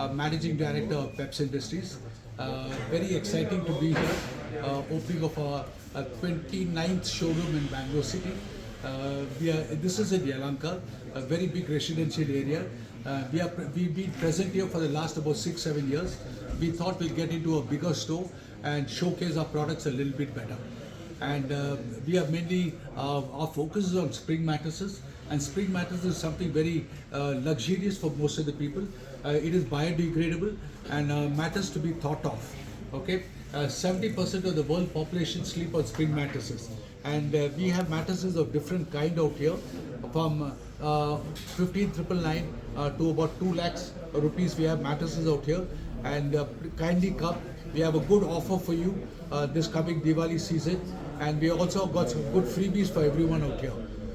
Managing Director of Peps Industries. Very exciting to be here. Opening of our 29th showroom in Bangalore City. This is in Yelahanka, a very big residential area. We've been present here for the last about 6-7 years. We thought we'll get into a bigger store and showcase our products a little bit better. And we are mainly, our focus is on spring mattresses, and spring mattresses is something very luxurious for most of the people. It is biodegradable and matters to be thought of. Okay, 70% of the world population sleep on spring mattresses, and we have mattresses of different kind out here, from 15,999 to about 2 lakhs rupees. We have mattresses out here, and kindly come. We have a good offer for you this coming Diwali season, and we also got some good freebies for everyone out here.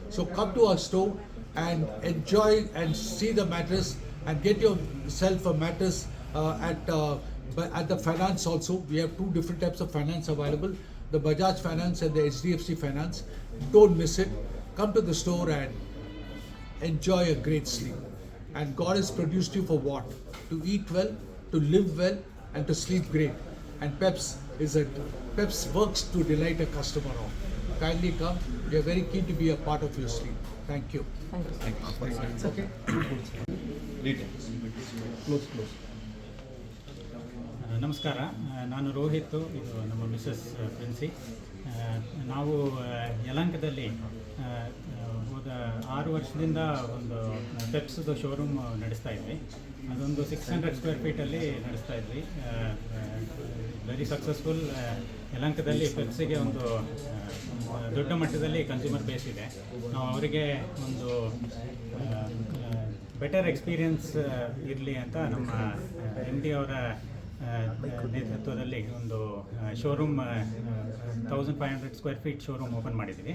So come to our store and enjoy and see the mattress, and get yourself a mattress at the finance also. We have 2 different types of finance available, the Bajaj Finance and the HDFC Finance. Don't miss it. Come to the store and enjoy a great sleep. And God has produced you for what? To eat well, to live well, and to sleep great. And Peps works to delight a customer of. Kindly come. We are very keen to be a part of your sleep. Thank you. Thank you. It's okay. Close. ನಮಸ್ಕಾರ, ನಾನು ರೋಹಿತ್, ಇದು ನಮ್ಮ Mrs ಪ್ರಿನ್ಸಿ. ನಾವು ಯಲಹಂಕದಲ್ಲಿ ಹೋದ 6 ವರ್ಷದಿಂದ ಒಂದು ಪೆಪ್ಸ್ದು showroom ನಡೆಸ್ತಾ ಇದ್ವಿ. ಅದೊಂದು 600 ಸ್ಕ್ವೇರ್ ಫೀಟಲ್ಲಿ ನಡೆಸ್ತಾ ಇದ್ವಿ. Very successful. ಯಲಹಂಕದಲ್ಲಿ ಪೆಪ್ಸಿಗೆ ಒಂದು ದೊಡ್ಡ ಮಟ್ಟದಲ್ಲಿ ಕನ್ಸ್ಯೂಮರ್ ಬೇಸ್ ಇದೆ. ನಾವು ಅವರಿಗೆ ಒಂದು ಬೆಟರ್ ಎಕ್ಸ್ಪೀರಿಯನ್ಸ್ ಇರಲಿ ಅಂತ ನಮ್ಮ MD ಅವರ ನೇತೃತ್ವದಲ್ಲಿ ಒಂದು showroom 1500 square feet showroom open ಮಾಡಿದ್ದೀವಿ.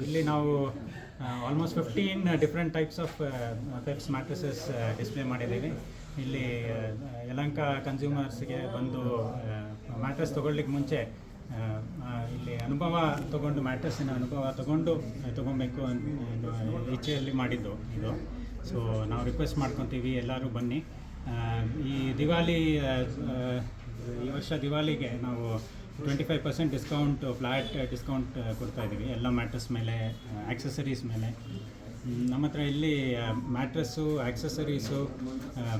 ಇಲ್ಲಿ ನಾವು almost 15 different types of ಪೆಪ್ಸ್ mattresses display ಮಾಡಿದ್ದೀವಿ. ಇಲ್ಲಿ ಯಲಹಂಕ ಕನ್ಸ್ಯೂಮರ್ಸ್ಗೆ ಬಂದು ಮ್ಯಾಟ್ರಸ್ ತೊಗೊಳ್ಲಿಕ್ಕೆ ಮುಂಚೆ ಇಲ್ಲಿ ಮ್ಯಾಟ್ರಸ್ಸಿನ ಅನುಭವ ತೊಗೊಬೇಕು ಅಂತ ಇಚ್ಛೆಯಲ್ಲಿ ಮಾಡಿದ್ದು ಇದು. ಸೊ ನಾವು ರಿಕ್ವೆಸ್ಟ್ ಮಾಡ್ಕೊತೀವಿ, ಎಲ್ಲರೂ ಬನ್ನಿ. ಈ ವರ್ಷ ದಿವಾಲಿಗೆ ನಾವು 25% ಡಿಸ್ಕೌಂಟ್, ಫ್ಲ್ಯಾಟ್ ಡಿಸ್ಕೌಂಟ್ ಕೊಡ್ತಾಯಿದ್ದೀವಿ ಎಲ್ಲ ಮ್ಯಾಟ್ರಸ್ ಮೇಲೆ, ಆಕ್ಸೆಸರೀಸ್ ಮೇಲೆ. ನಮ್ಮ ಹತ್ರ ಇಲ್ಲಿ mattress, accessories,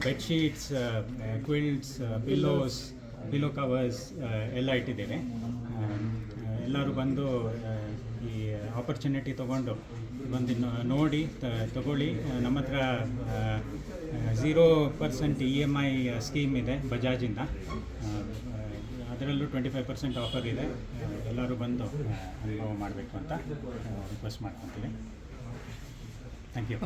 bedsheets, quilts, pillow covers ಎಲ್ಲ ಇಟ್ಟಿದ್ದೇವೆ. ಎಲ್ಲರೂ ಬಂದು ಈ ಆಪರ್ಚುನಿಟಿ ತೊಗೊಂಡು ನೋಡಿ ತಗೊಳ್ಳಿ. ನಮ್ಮ ಹತ್ರ 0% EMI ಸ್ಕೀಮ್ ಇದೆ ಬಜಾಜಿಂದ. ಅದರಲ್ಲೂ 25% ಆಫರ್ ಇದೆ. ಎಲ್ಲರೂ ಬಂದು ಅನುಭವ ಮಾಡಬೇಕು ಅಂತ ರಿಕ್ವೆಸ್ಟ್ ಮಾಡ್ಕೊತೀವಿ. Thank you.